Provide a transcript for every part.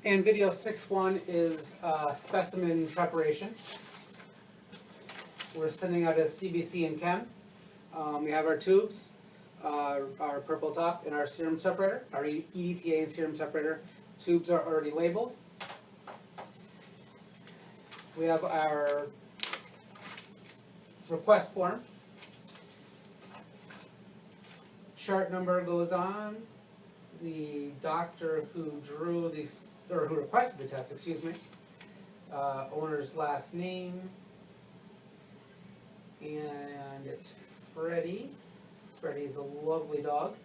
And video 6.1 is specimen preparation. We're sending out a CBC and chem. We have our tubes, our purple top, and our serum separator, our EDTA and serum separator. Tubes are already labeled. We have our request form. Chart number goes on. The doctor who drew these, or who requested the test, excuse me, owner's last name, and it's Freddie. Freddie's a lovely dog.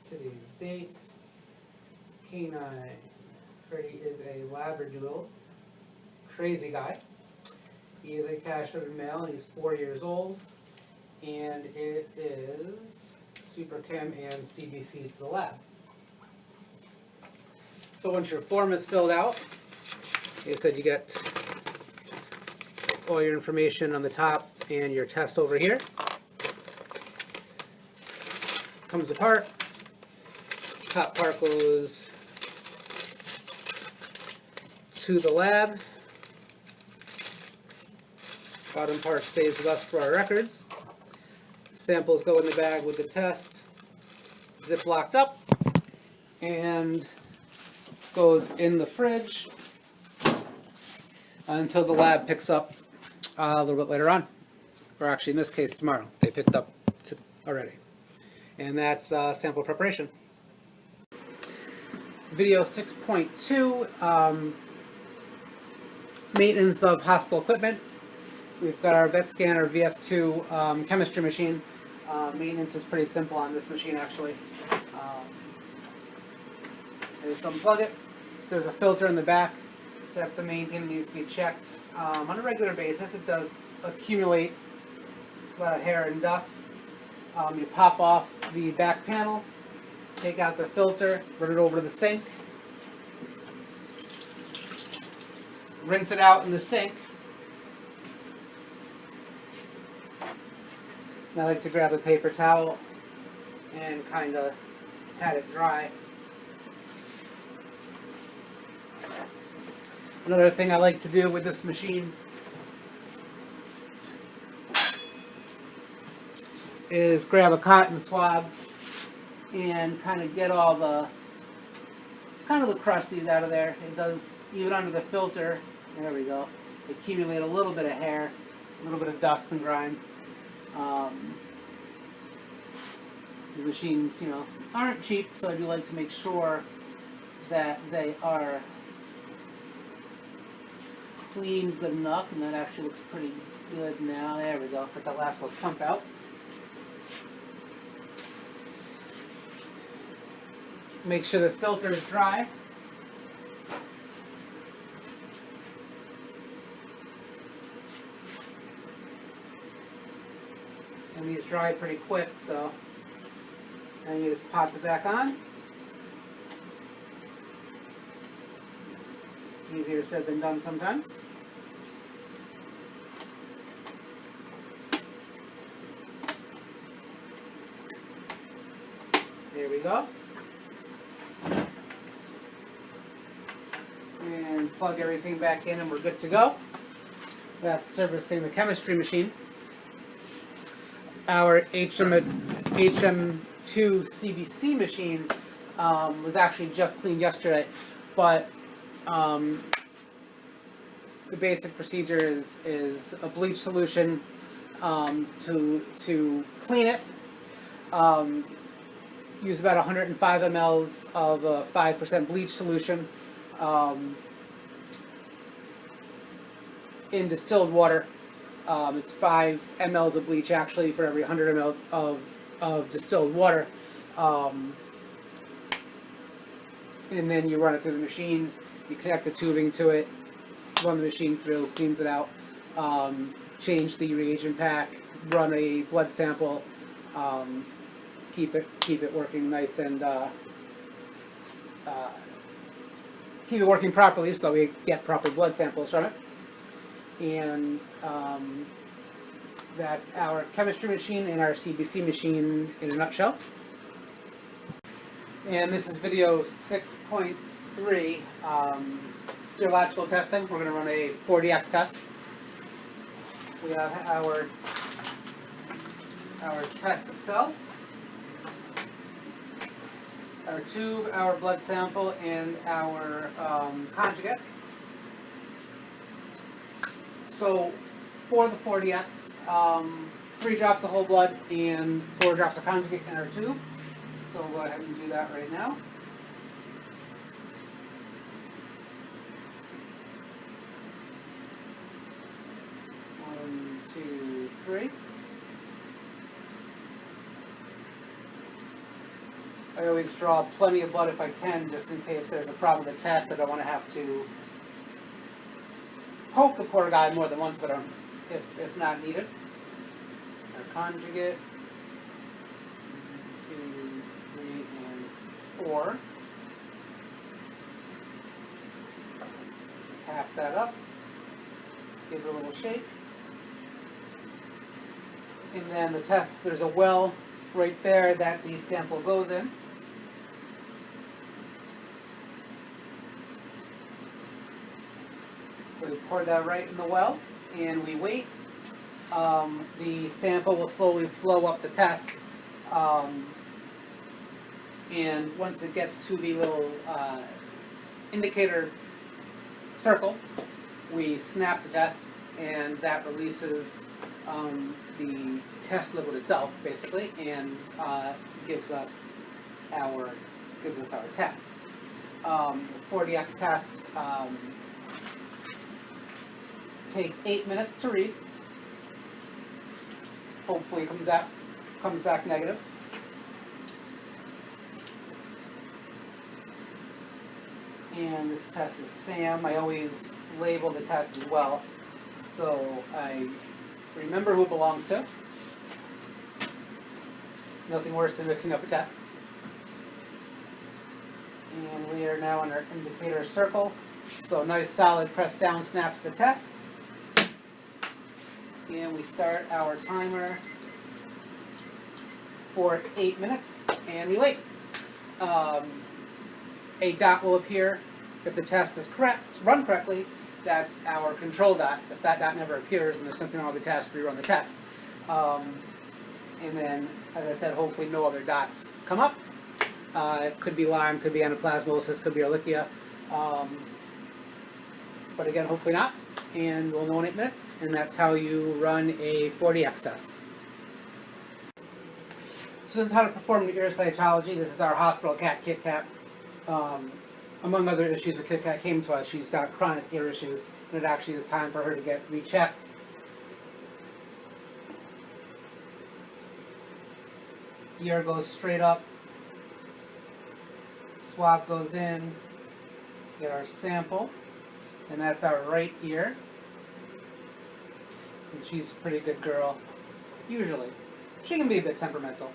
Today's dates. Canine. Freddie is a Labradoodle. Crazy guy. He is a castrated male, and he's 4 years old, and it is Super Chem and CBC to the lab. So once your form is filled out, like I said, you get all your information on the top and your test over here. Comes apart. Top part goes to the lab. Bottom part stays with us for our records. Samples go in the bag with the test, zip locked up, and goes in the fridge until the lab picks up a little bit later on, or actually in this case tomorrow. They picked up already. And that's sample preparation. Video 6.2, maintenance of hospital equipment. We've got our vet scanner VS2 chemistry machine. Maintenance is pretty simple on this machine, actually. Just unplug it. There's a filter in the back. That's the main thing that needs to be checked on a regular basis. It does accumulate a lot of hair and dust. You pop off the back panel, take out the filter, run it over to the sink, rinse it out in the sink. And I like to grab a paper towel and kind of pat it dry. Another thing I like to do with this machine is grab a cotton swab and kind of get all the the crusties out of there. It does, even under the filter, there we go, accumulate a little bit of hair, a little bit of dust and grime. The machines, aren't cheap, so I do like to make sure that they are cleaned good enough, and that actually looks pretty good now. There we go, put that last little clump out. Make sure the filter is dry. And these dry pretty quick, so then you just pop it back on. Easier said than done sometimes. There we go. And plug everything back in and we're good to go. That's servicing the chemistry machine. Our HM2 CBC machine was actually just cleaned yesterday, but the basic procedure is a bleach solution to clean it. Use about 105 mLs of a 5% bleach solution in distilled water. It's 5 mLs of bleach actually for every 100 mLs of distilled water. And then you run it through the machine, you connect the tubing to it, run the machine through, cleans it out, change the reagent pack, run a blood sample, keep it working nice and keep it working properly so that we get proper blood samples from it. And That's our chemistry machine and our CBC machine in a nutshell. And this is video 6.3, serological testing. We're going to run a 4DX test. We have our test itself, our tube, our blood sample, and our conjugate. So for the 4DX, 3 drops of whole blood and 4 drops of conjugate in our tube. So we'll go ahead and do that right now. One, two, three. I always draw plenty of blood if I can, just in case there's a problem with the test. I don't want to have to poke the poor guy more than once, but if not needed. Our conjugate, 2, 3, and 4. Tap that up, give it a little shake. And then the test, there's a well right there that the sample goes in. So we pour that right in the well, and we wait. The sample will slowly flow up the test, and once it gets to the little indicator circle, we snap the test, and that releases the test liquid itself, basically, and gives us our test. The 4DX test takes 8 minutes to read. Hopefully it comes back negative. And this test is SAM. I always label the test as well, so I remember who it belongs to. Nothing worse than mixing up a test. And we are now in our indicator circle. So nice solid press down snaps the test. And we start our timer for 8 minutes, and we wait. A dot will appear if the test is run correctly. That's our control dot. If that dot never appears and there's something wrong with the test, rerun the test. And then, as I said, hopefully no other dots come up. It could be Lyme, could be anaplasmosis, could be Ehrlichia. But again, hopefully not. And we'll know in 8 minutes, and that's how you run a 4DX test. So this is how to perform the ear cytology. This is our hospital cat, Kit Kat. Among other issues with Kit Kat came to us, she's got chronic ear issues, and it actually is time for her to get rechecked. Ear goes straight up, swab goes in, get our sample, and that's our right ear. And she's a pretty good girl, usually. She can be a bit temperamental.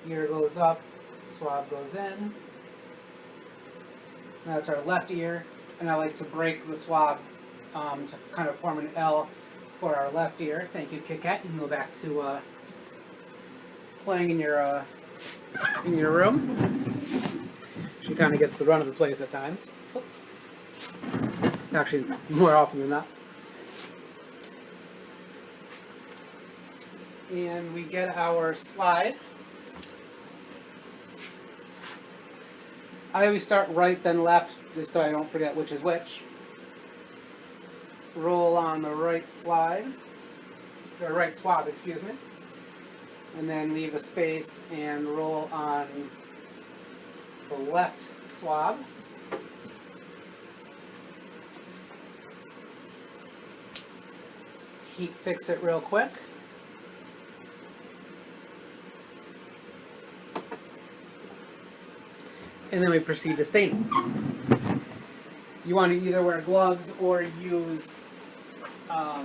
Ear goes up, swab goes in. And that's our left ear, and I like to break the swab to kind of form an L for our left ear. Thank you, Kit Kat. You can go back to playing in your room. She kind of gets the run of the place at times. Actually, more often than not. And we get our slide. I always start right then left, just so I don't forget which is which. Roll on the right slide, or right swab, excuse me. And then leave a space and roll on the left swab. Heat fix it real quick. And then we proceed to stain. You want to either wear gloves or use a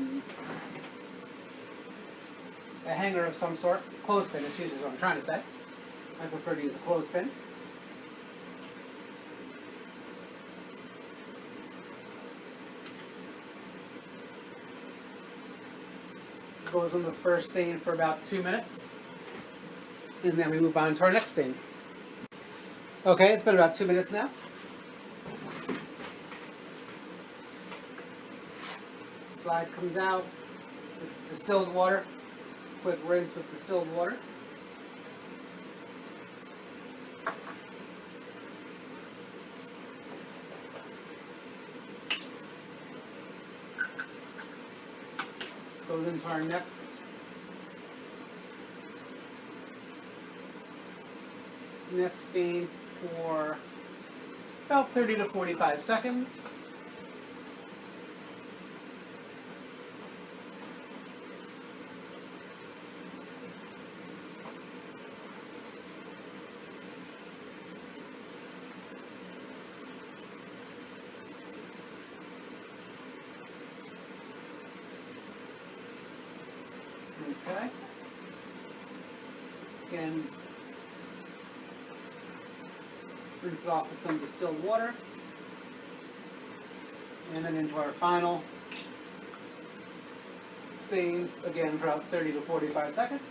hanger of some sort. Clothespin, excuse me, is what I'm trying to say. I prefer to use a clothespin. Goes on the first stain for about 2 minutes, and then we move on to our next stain. Okay, it's been about 2 minutes now. Slide comes out. This distilled water. Quick rinse with distilled water. Goes into our next stain for about 30 to 45 seconds. Okay. Again, rinse it off with some distilled water. And then into our final stain, again for about 30 to 45 seconds.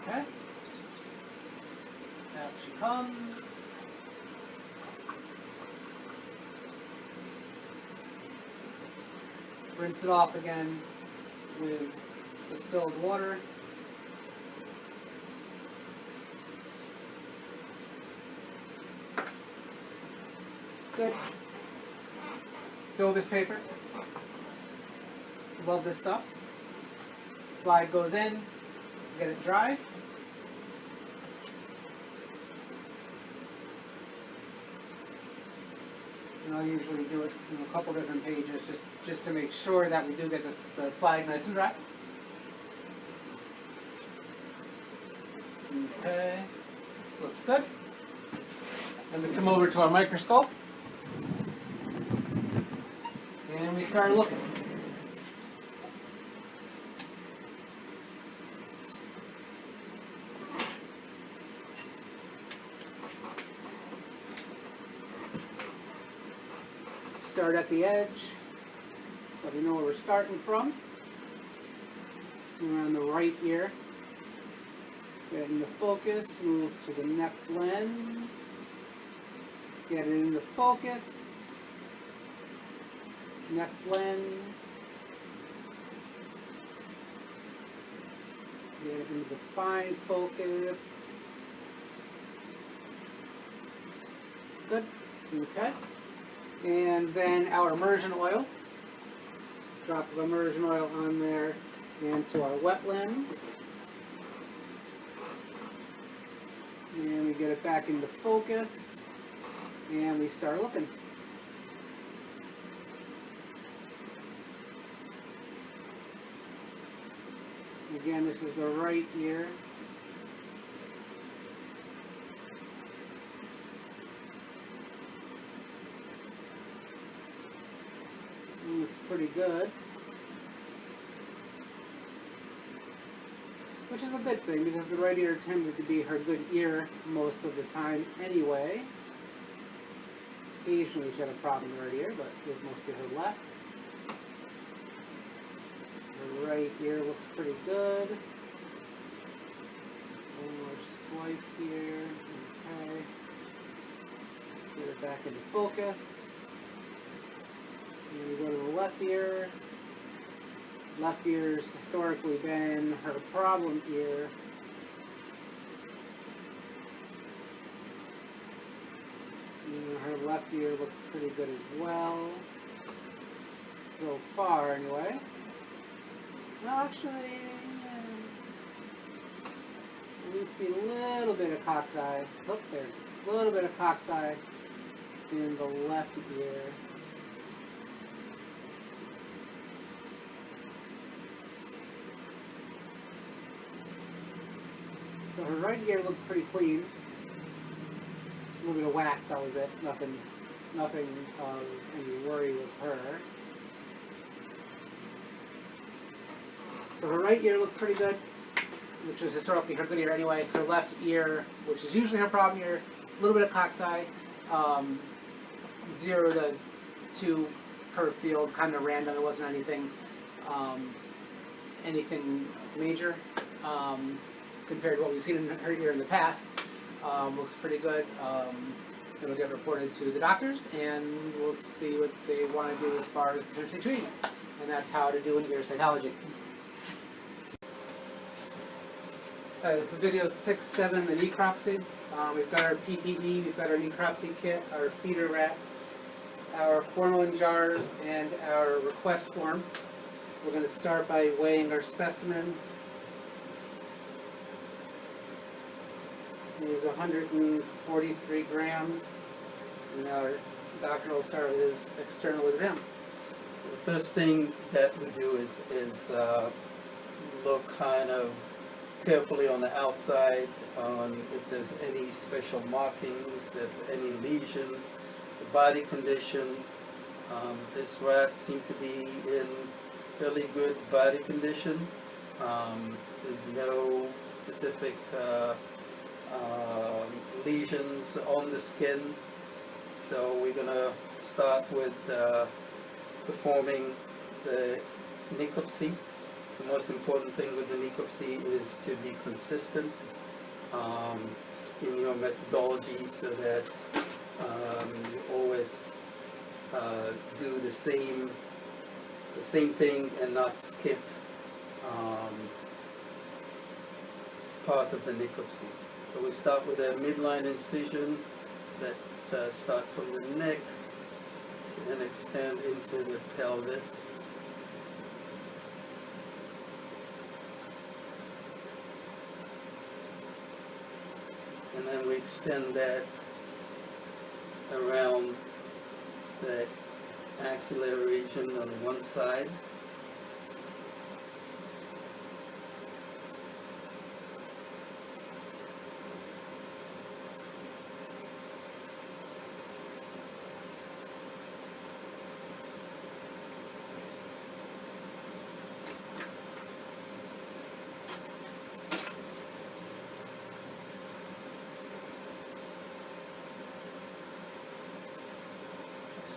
Okay. Out she comes. Rinse it off again with distilled water. Good. Dovis paper. Love this stuff. Slide goes in. Get it dry. And I'll usually do it in a couple different pages just to make sure that we do get the slide nice and dry. Okay, looks good. Then we come over to our microscope and we start looking. Start at the edge, so we know where we're starting from. We're on the right ear. Get into focus, move to the next lens. Get it into focus. Next lens. Get it into fine focus. Good. Okay. And then our immersion oil. Drop of immersion oil on there and to our wet lens. And we get it back into focus. And we start looking. Again, this is the right ear. Looks pretty good, which is a good thing because the right ear tended to be her good ear most of the time anyway. Occasionally she had a problem with her right ear, but it was mostly her left. Her right ear looks pretty good. One more swipe here. Okay. Get it back into focus. And we go to the left ear. Left ear's historically been her problem ear. And her left ear looks pretty good as well. So far, anyway. Well, actually, we see a little bit of cock's eye. Oh, there it is. A little bit of cock's eye in the left ear. So her right ear looked pretty clean. A little bit of wax, that was it. Nothing nothing of any worry with her. So her right ear looked pretty good, which was historically her good ear anyway. Her left ear, which is usually her problem ear, a little bit of coxswain, 0 to 2 per field, kind of random. It wasn't anything major compared to what we've seen in her ear in the past. Looks pretty good. It'll get reported to the doctors, and we'll see what they want to do as far as potentially treating it. And that's how to do an ear cytology. This is video 6-7, the necropsy. We've got our PPE, we've got our necropsy kit, our feeder rack, our formalin jars, and our request form. We're going to start by weighing our specimen. It is 143 grams, and our doctor will start with his external exam. So the first thing that we do is look kind of carefully on the outside on if there's any special markings, if any lesion, the body condition. This rat seemed to be in fairly good body condition. There's no specific lesions on the skin, so we're going to start with performing the necropsy. The most important thing with the necropsy is to be consistent in your methodology, so that you always do the same thing and not skip part of the necropsy. So we start with a midline incision that starts from the neck and extend into the pelvis. And then we extend that around the axillary region on one side.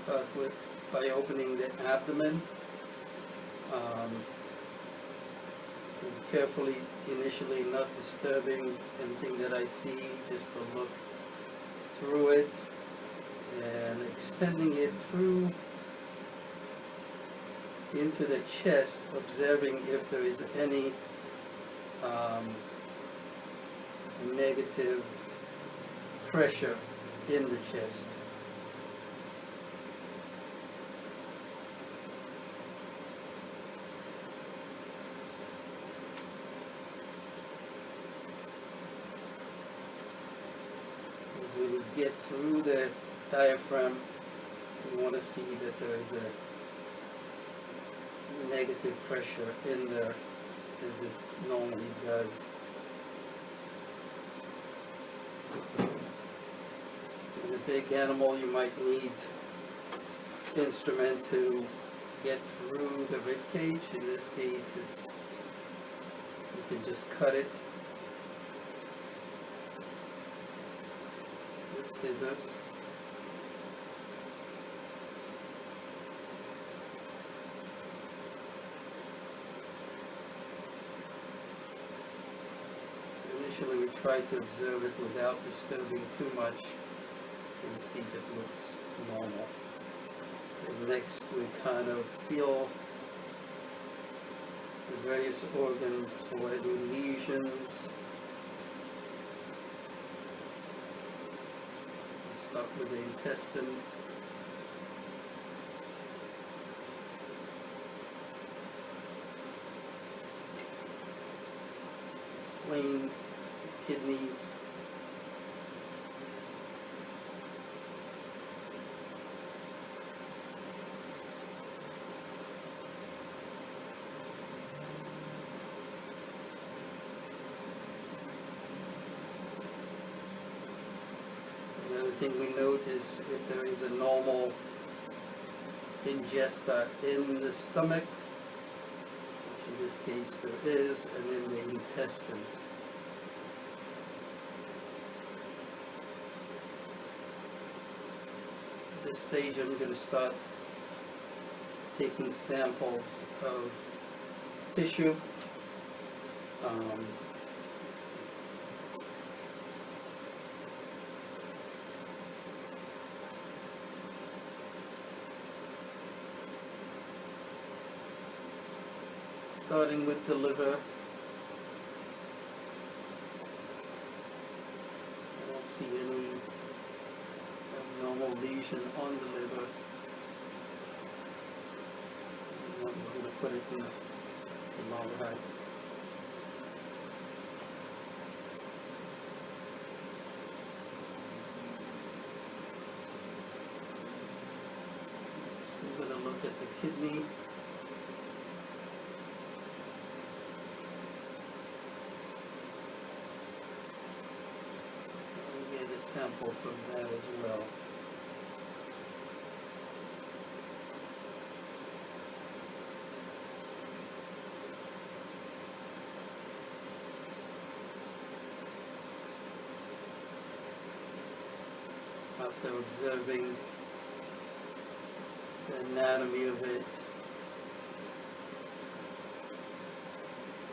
Start by opening the abdomen. Carefully, initially not disturbing anything that I see, just to look through it and extending it through into the chest, observing if there is any negative pressure in the chest. As we get through the diaphragm, we want to see that there is a negative pressure in there, as it normally does. In a big animal, you might need instrument to get through the rib cage. In this case, you can just cut it with scissors. Initially, we try to observe it without disturbing too much and see if it looks normal. And next, we kind of feel the various organs for any lesions. We start with the intestine. Spleen, kidneys, and then thing we note is if there is a normal ingesta in the stomach, which in this case there is, and in the intestine. At this stage I'm going to start taking samples of tissue. Starting with the liver. I don't see any abnormal lesion on the liver. I'm going to put it in the formaldehyde. So I'm going to look at the kidney. Sample from that as well. After observing the anatomy of it,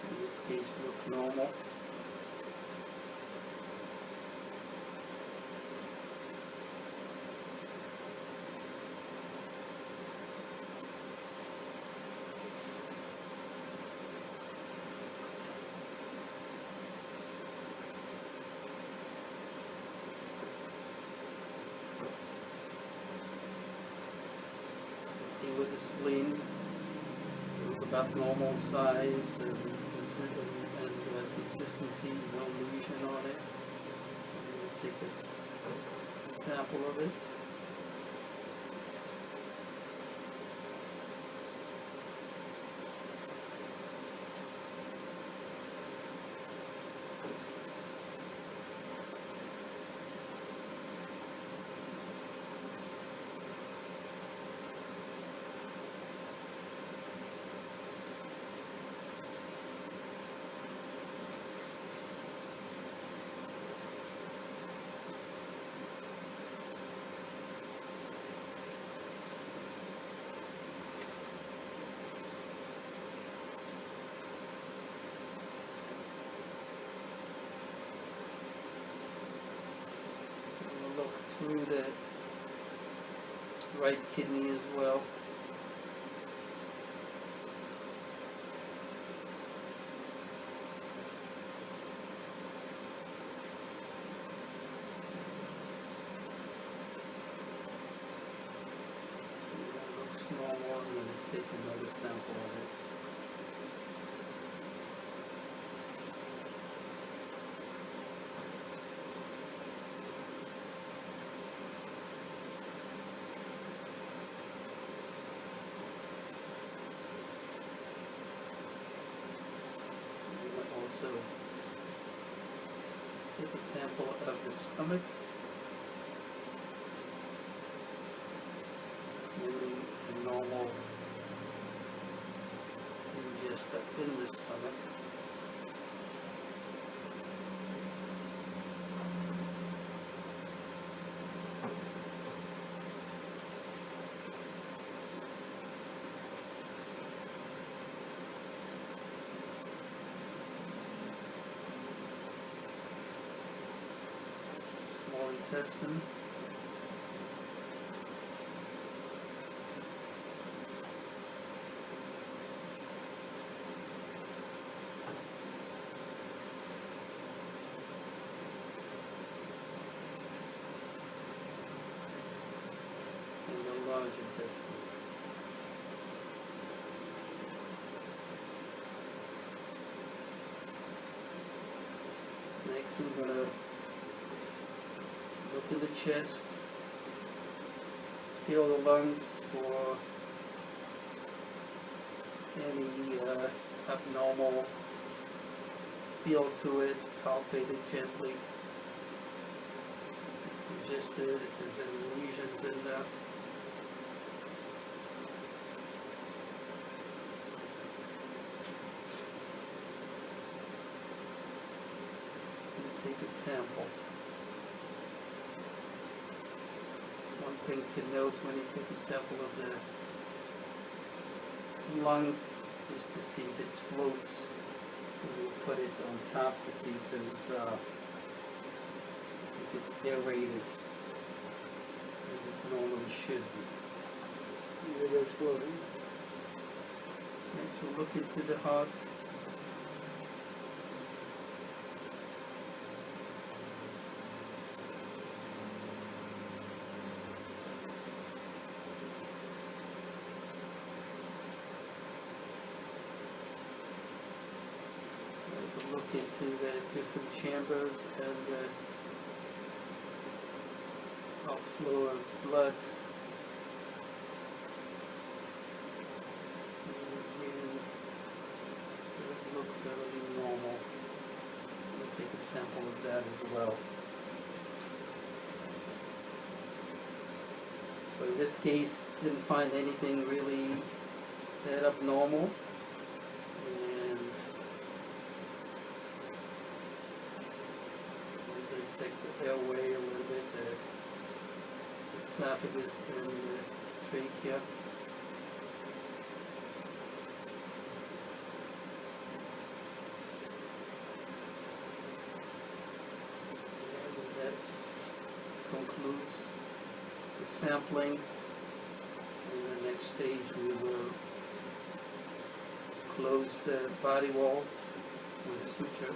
in this case look normal. With the spleen, it was about normal size and consistency, no lesion on it. I'm going to take a sample of it. Through the right kidney as well. That looks normal. I'm going to take another sample of it. Also take a sample of the stomach, including the normal ingesta in the stomach. Intestine. And the large intestine. Next I'm going to look at the chest, feel the lungs for any abnormal feel to it, palpate it gently. It's registered, if there's any lesions in there. Take a sample. One thing to note when you take a sample of the lung is to see if it floats. And you put it on top to see if there's if it's aerated as it normally should be. It is floating. Next we'll look into the heart. Look into the different chambers and the outflow of blood. And it does look fairly normal. We'll take a sample of that as well. So in this case, didn't find anything really that abnormal. Dissect the airway a little bit, the esophagus and the trachea. And that concludes the sampling. In the next stage we will close the body wall with a suture.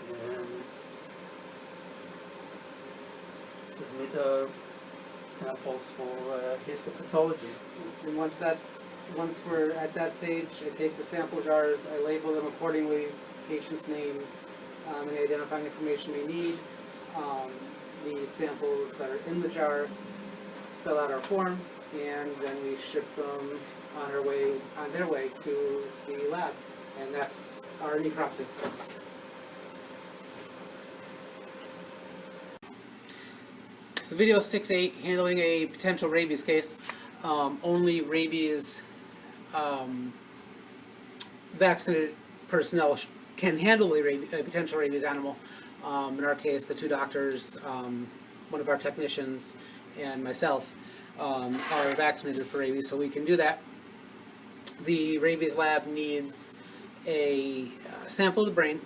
And submit our samples for histopathology. And once we're at that stage, I take the sample jars, I label them accordingly, patient's name, any identifying information we need, the samples that are in the jar, fill out our form, and then we ship them on their way to the lab. And that's our necropsy. So video 6.8, handling a potential rabies case. Only rabies vaccinated personnel can handle a potential rabies animal. In our case, the two doctors, one of our technicians, and myself are vaccinated for rabies, so we can do that. The rabies lab needs a sample of the brain,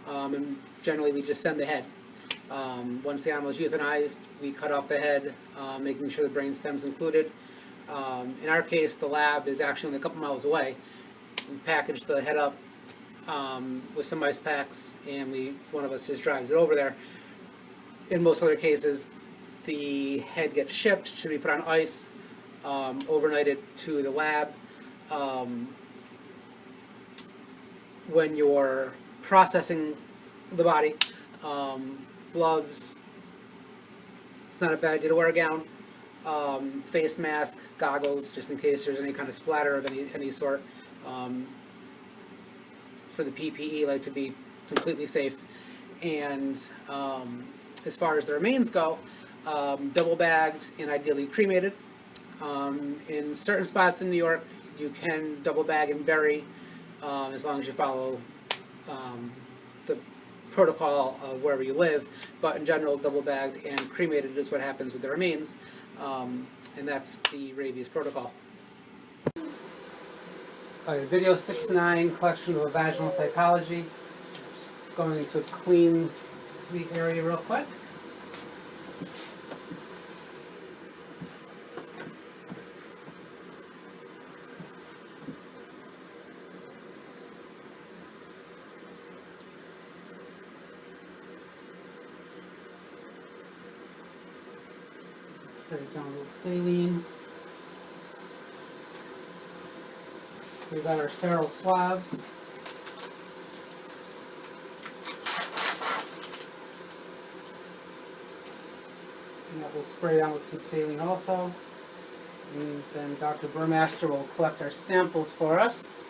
and generally we just send the head. Once the animal is euthanized, we cut off the head, making sure the brain stem's included. In our case, the lab is actually only a couple miles away. We package the head up with some ice packs, and one of us just drives it over there. In most other cases, the head gets shipped, should be put on ice, overnighted to the lab. When you're processing the body, gloves, it's not a bad idea to wear a gown, face mask, goggles, just in case there's any kind of splatter of any sort. For the PPE, like to be completely safe. And as far as the remains go, double bagged and ideally cremated. In certain spots in New York, you can double bag and bury as long as you follow the protocol of wherever you live, but in general, double bagged and cremated is what happens with the remains, and that's the rabies protocol. Video 6.9, collection of a vaginal cytology. Just going into a clean area real quick. Spray it down with saline. We've got our sterile swabs. And that will spray down with some saline also. And then Dr. Burmaster will collect our samples for us.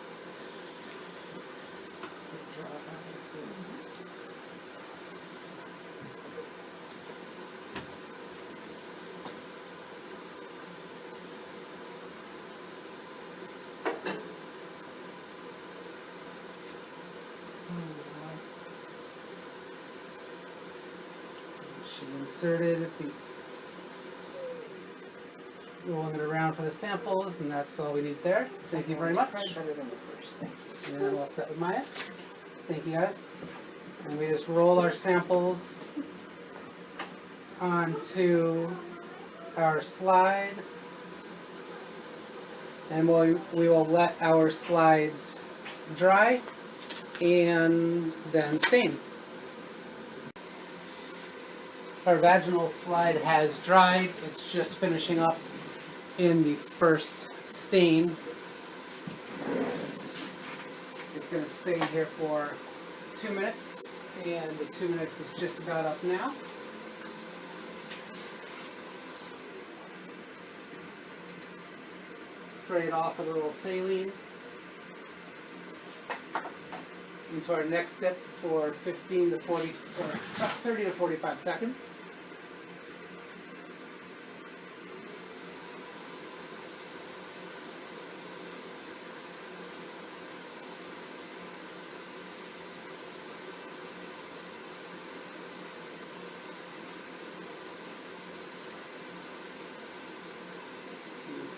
Inserted, rolling it around for the samples, and that's all we need there. Thank you very much. Better than the first. Thank you. And I'm all set with Maya. Thank you guys. And we just roll our samples onto our slide, and we will let our slides dry and then stain. Our vaginal slide has dried. It's just finishing up in the first stain. It's going to stay here for 2 minutes, and the 2 minutes is just about up now. Spray it off with a little saline into our next step for 30 to 45 seconds.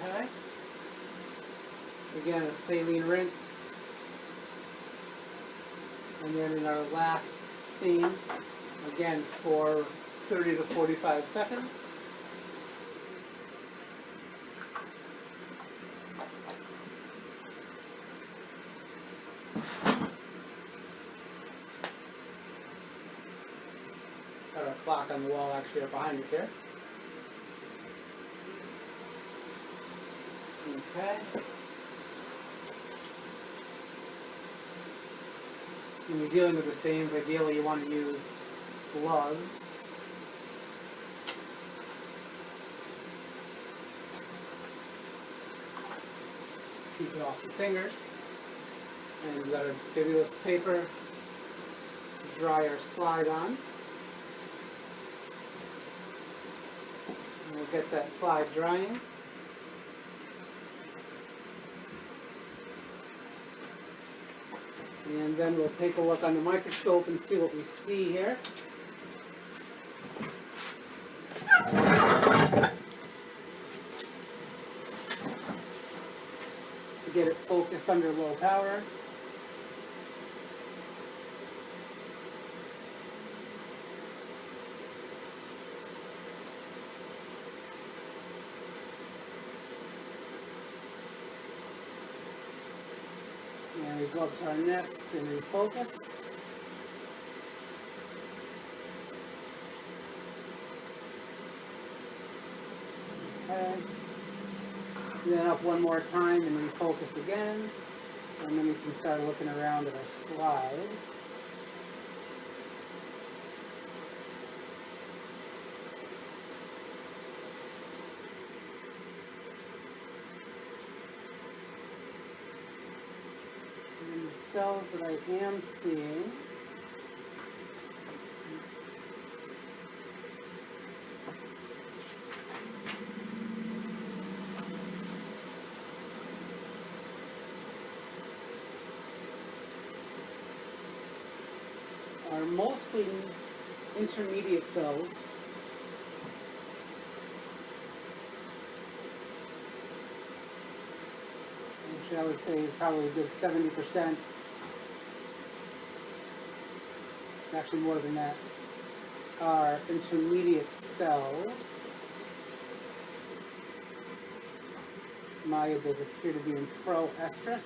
Okay. Again, a saline rinse. And then in our last steam, again for 30 to 45 seconds. Got our clock on the wall actually up behind us here. Okay. When you're dealing with the stains, ideally you want to use gloves. Keep it off your fingers. And we've got a bibulous paper to dry our slide on. And we'll get that slide drying. And then we'll take a look on the microscope and see what we see here. To get it focused under low power. And we go up to our next and refocus. Okay. And then up one more time and refocus again. And then we can start looking around at our slide. And the cells that I am seeing are mostly intermediate cells. Actually, I would say probably a good 70%, actually more than that, are intermediate cells. Maya does appear to be in pro-estrus.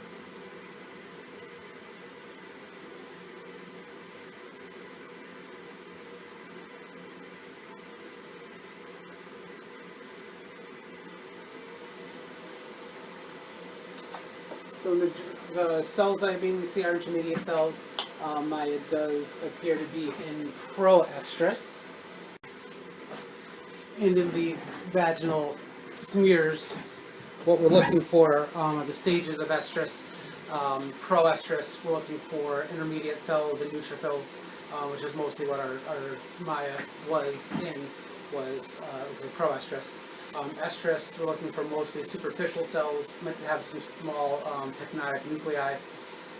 So the cells I mainly see are intermediate cells. Maya does appear to be in pro-estrus. And in the vaginal smears, what we're looking for are the stages of estrus. Pro-estrus, we're looking for intermediate cells and neutrophils, which is mostly what our Maya was in, was a pro-estrus. Estrus, we're looking for mostly superficial cells, meant to have some small pyknotic nuclei.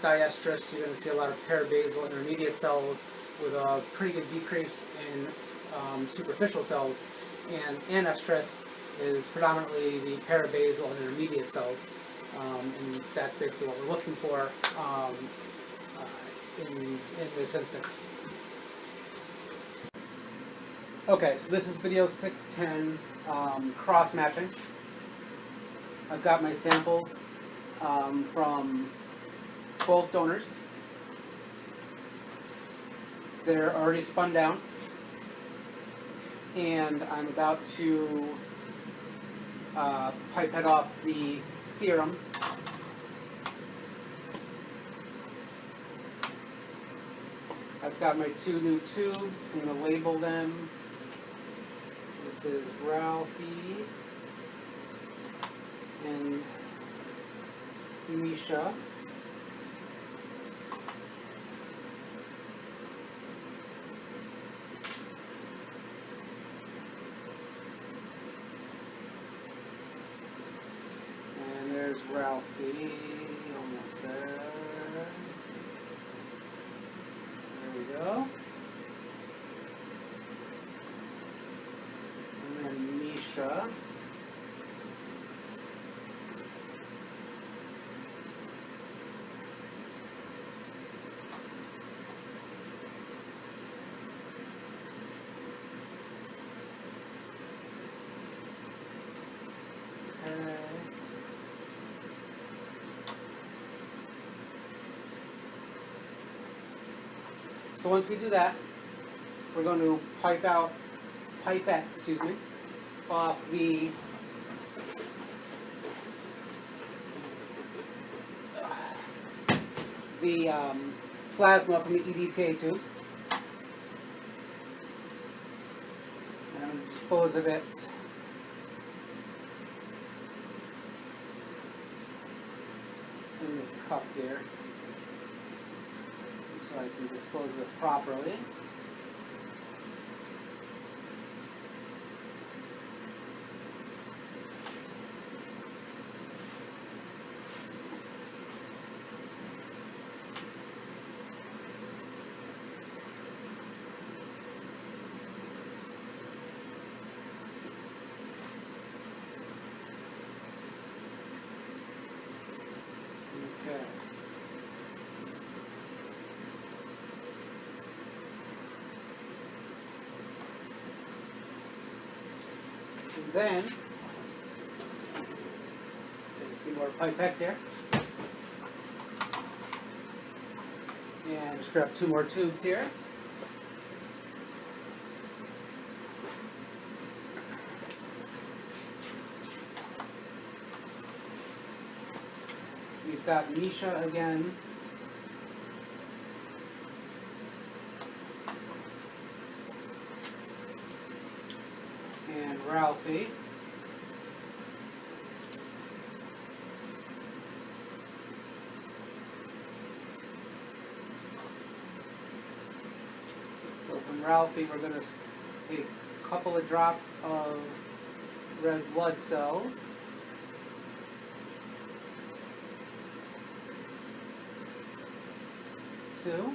Diestrus, you're going to see a lot of parabasal intermediate cells with a pretty good decrease in superficial cells, and anestrus is predominantly the parabasal and intermediate cells, and that's basically what we're looking for in this instance. Okay, so this is video 610, cross-matching. I've got my samples from both donors. They're already spun down, and I'm about to pipette off the serum. I've got my 2 new tubes. I'm going to label them. This is Ralphie and Misha. And there's Ralphie, almost there. There we go. And then Misha. So once we do that, we're going to pipette, off the plasma from the EDTA tubes. And I'm going to dispose of it in this cup here, so I can dispose of it properly. Okay. And then, a few more pipettes here. And just grab 2 more tubes here. We've got Misha again. And Ralphie. So from Ralphie, we're going to take a couple of drops of red blood cells. Two.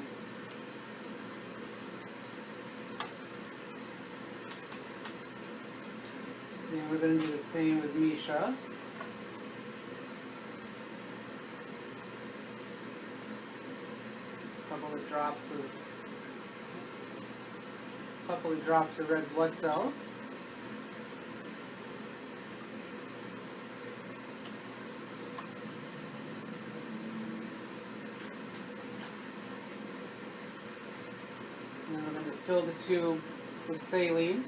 And we're going to do the same with Misha. Couple of drops of red blood cells. And then we're going to fill the tube with saline.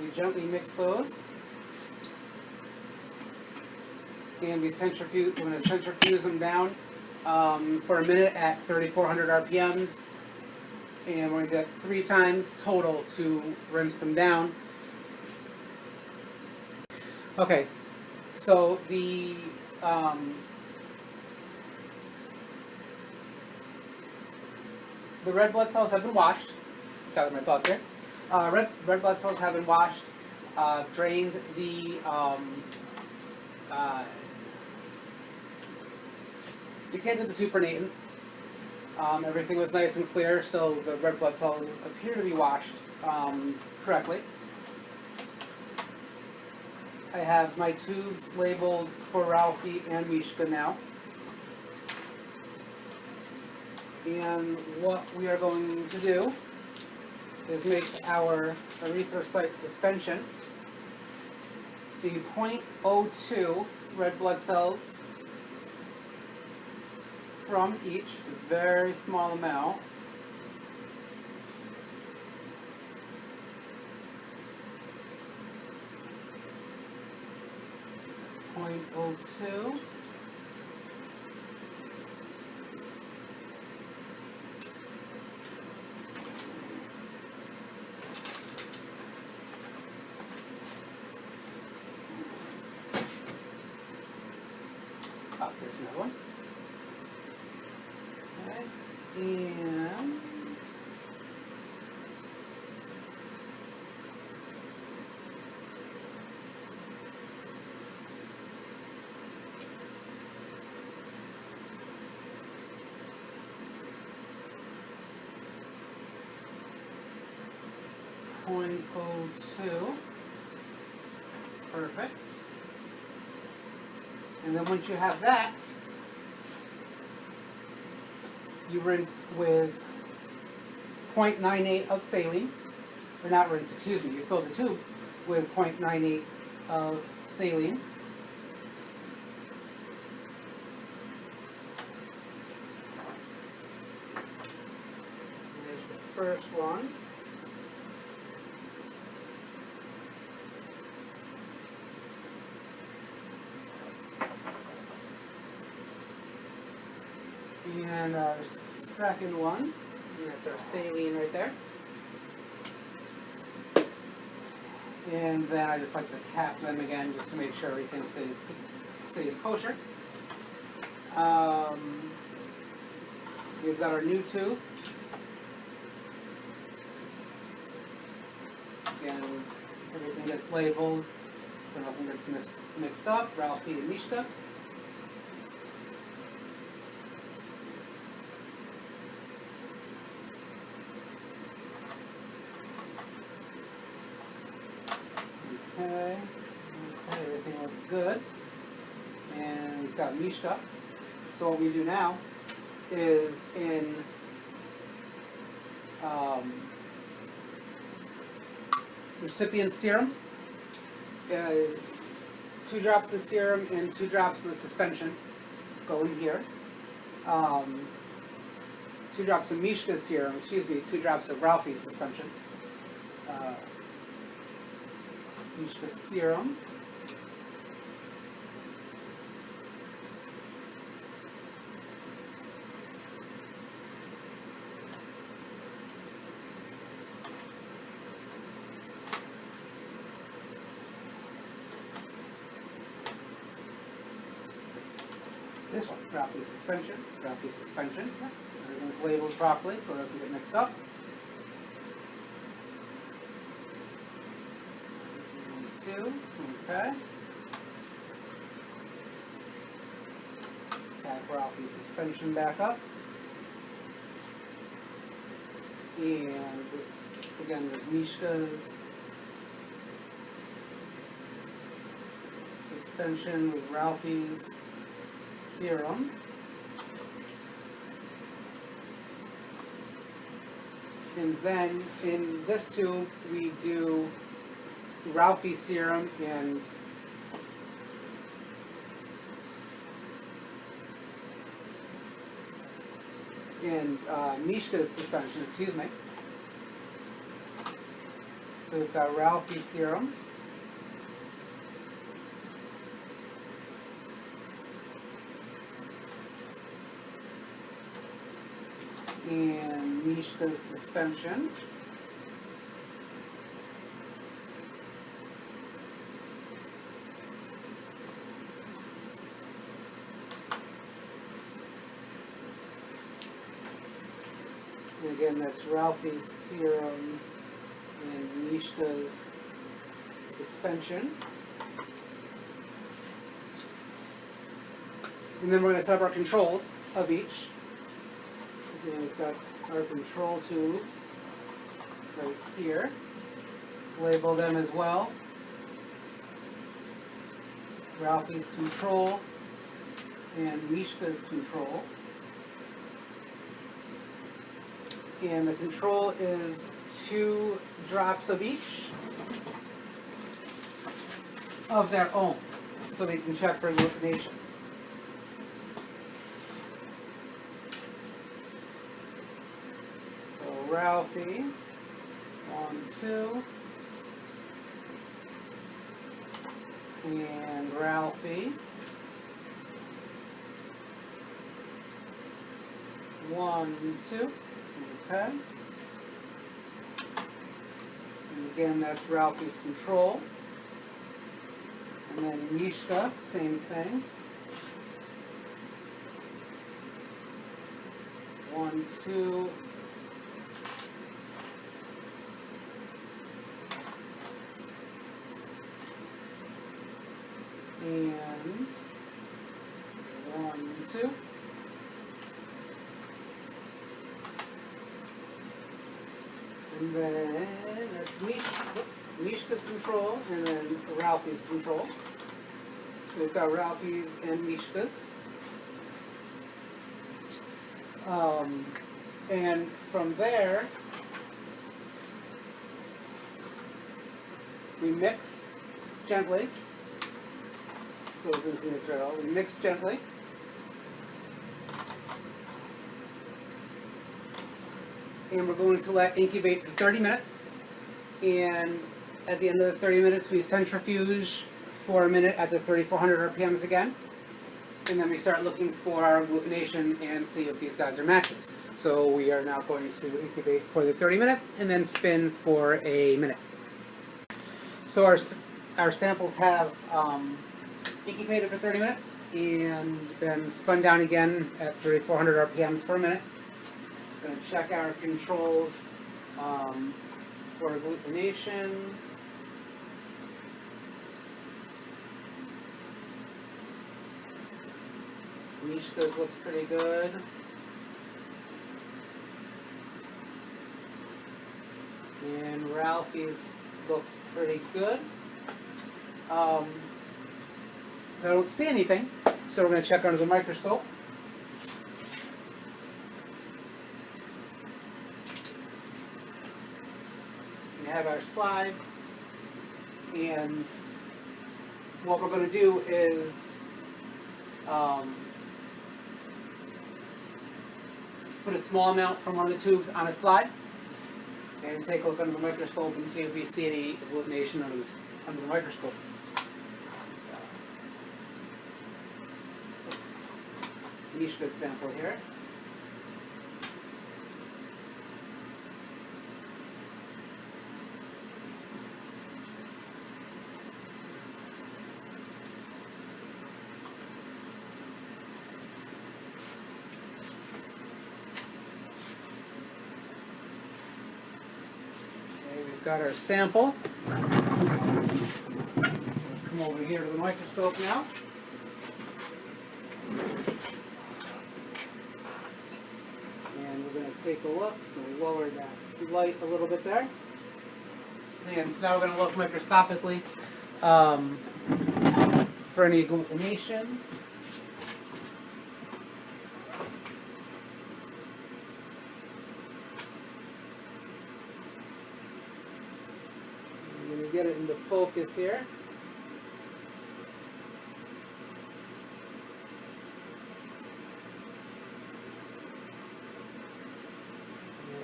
We gently mix those, and we're going to centrifuge them down for a minute at 3,400 RPMs, And we're going to do that 3 times total to rinse them down. Okay, so the red blood cells have been washed. Got my thoughts here. Red blood cells have been washed. Drained the decanted the supernatant. Everything was nice and clear, so the red blood cells appear to be washed correctly. I have my tubes labeled for Ralphie and Mishka now. And what we are going to do is make our erythrocyte suspension the 0.02 red blood cells from each. It's a very small amount. .02. Oh, here's another one. Okay, and .02. Perfect. And then once you have that, you rinse with 0.98 of saline, or not rinse, excuse me, you fill the tube with 0.98 of saline. There's the first one. And our second one, and that's our saline right there. And then I just like to cap them again just to make sure everything stays kosher. We've got our new tube. Again, everything gets labeled so nothing gets mixed up. Ralphie and Mishka. Okay, everything looks good. And we've got Mishka. So what we do now is in recipient serum, 2 drops of the serum and 2 drops of the suspension go in here. 2 drops of Mishka's serum, 2 drops of Ralphie's suspension. Mishka serum. This one, Ralphie's suspension. Ralphie's suspension. Everything's labeled properly so it doesn't get mixed up. Okay. Tap Ralphie's suspension back up. And this, again, is Mishka's suspension with Ralphie's serum. And then in this tube, we do Ralphie serum and Mishka's suspension, excuse me. So we've got Ralphie serum. And Mishka's suspension. And again, that's Ralphie's serum and Mishka's suspension. And then we're going to set up our controls of each. And we've got our control tubes right here. Label them as well. Ralphie's control and Mishka's control. And the control is 2 drops of each of their own, so they can check for glutination. So Ralphie, 1, 2, and Ralphie, 1, 2. Okay. And again, that's Ralphie's control. And then Mishka, same thing. 1, 2. And 1, 2. And then that's Mishka's control, and then Ralphie's control. So we've got Ralphie's and Mishka's. And from there, we mix gently. Goes into the mixer. We mix gently. And we're going to let incubate for 30 minutes. And at the end of the 30 minutes, we centrifuge for a minute at the 3,400 RPMs again. And then we start looking for our agglutination and see if these guys are matches. So we are now going to incubate for the 30 minutes and then spin for a minute. So our samples have incubated for 30 minutes and then spun down again at 3,400 RPMs for a minute. Going to check our controls for agglutination. Mishka's looks pretty good. And Ralphie's looks pretty good. So I don't see anything, so we're going to check under the microscope. We have our slide, and what we're going to do is put a small amount from one of the tubes on a slide and take a look under the microscope and see if we see any agglutination under the microscope. Mishka's sample here. Got our sample. Come over here to the microscope now. And we're going to take a look. We'll lower that light a little bit there. And so now we're going to look microscopically for any agglutination. Get it into focus here.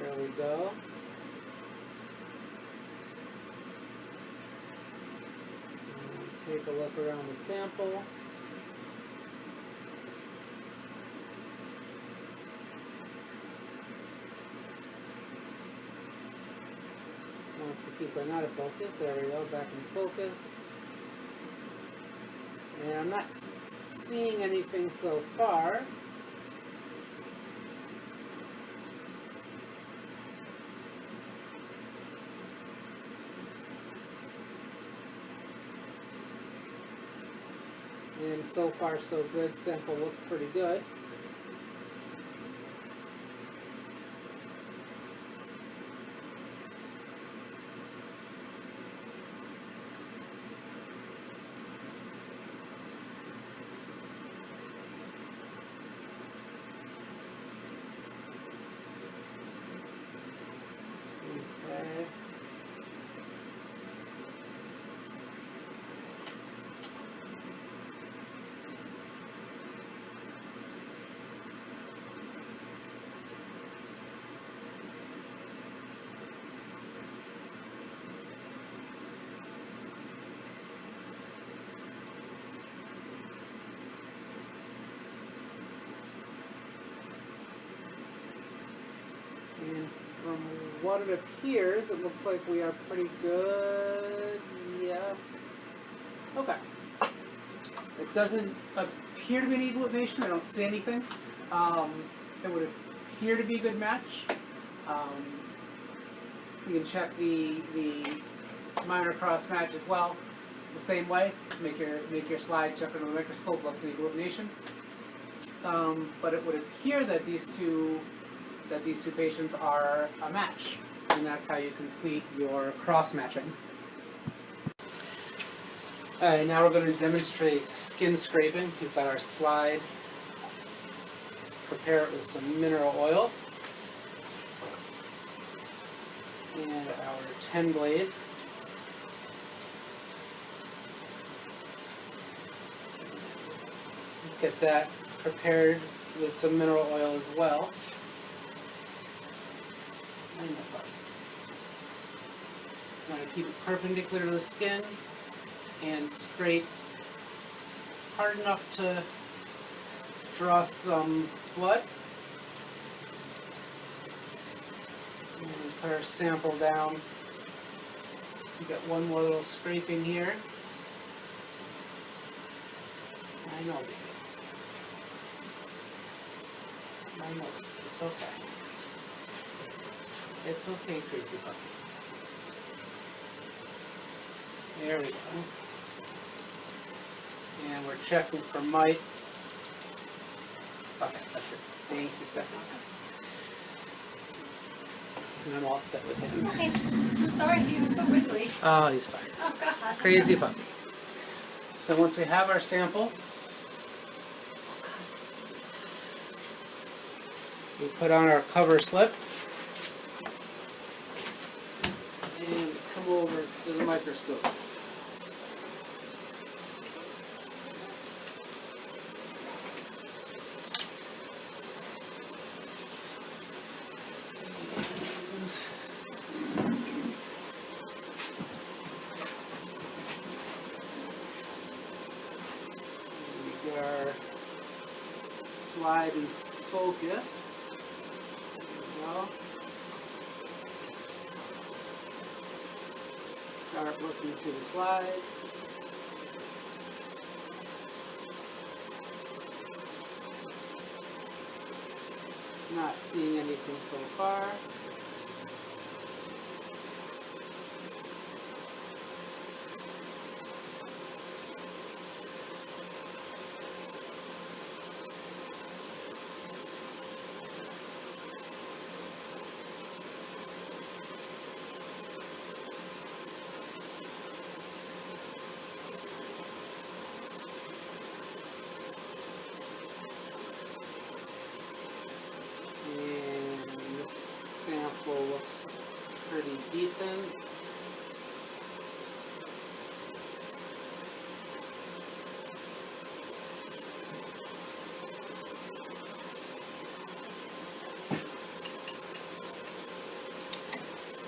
There we go. And take a look around the sample. wants to keep going out of focus. There we go, back in focus. And I'm not seeing anything so far. And so far so good, sample looks pretty good. Okay. And from what it appears, it looks like we are pretty good. Yeah. Okay. It doesn't appear to be an agglutination. I don't see anything. It would appear to be a good match. You can check the minor cross match as well, the same way. Make your slide, check under the microscope, look for the agglutination. But it would appear that these two patients are a match, and that's how you complete your cross-matching. Alright, now we're going to demonstrate skin scraping. We've got our slide. Prepare it with some mineral oil. And our 10 blade. Get that prepared with some mineral oil as well. I'm going to keep it perpendicular to the skin and scrape hard enough to draw some blood. And put our sample down. We got one more little scraping here. I know, baby. I know, it's okay. It's okay, crazy puppy. There we go. And we're checking for mites. Okay, that's good. Thank you, Stephanie. And I'm all set with him. Okay. I'm sorry he was so quickly. Oh, he's fine. Oh, God. Crazy puppy. So once we have our sample, we put on our cover slip and come over to the microscope. Our slide in focus. There we go. Start looking through the slide. Not seeing anything so far. Looks pretty decent.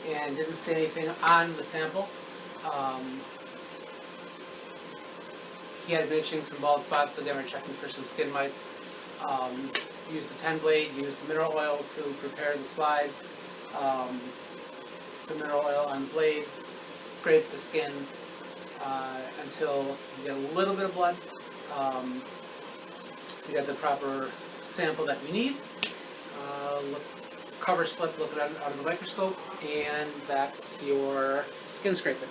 And didn't see anything on the sample. He had been itching some bald spots, so again we're checking for some skin mites. Use the 10 blade, use the mineral oil to prepare the slide. some mineral oil on the blade, scrape the skin until you get a little bit of blood to get the proper sample that you need. Cover slip, look at it under the microscope, and that's your skin scraping.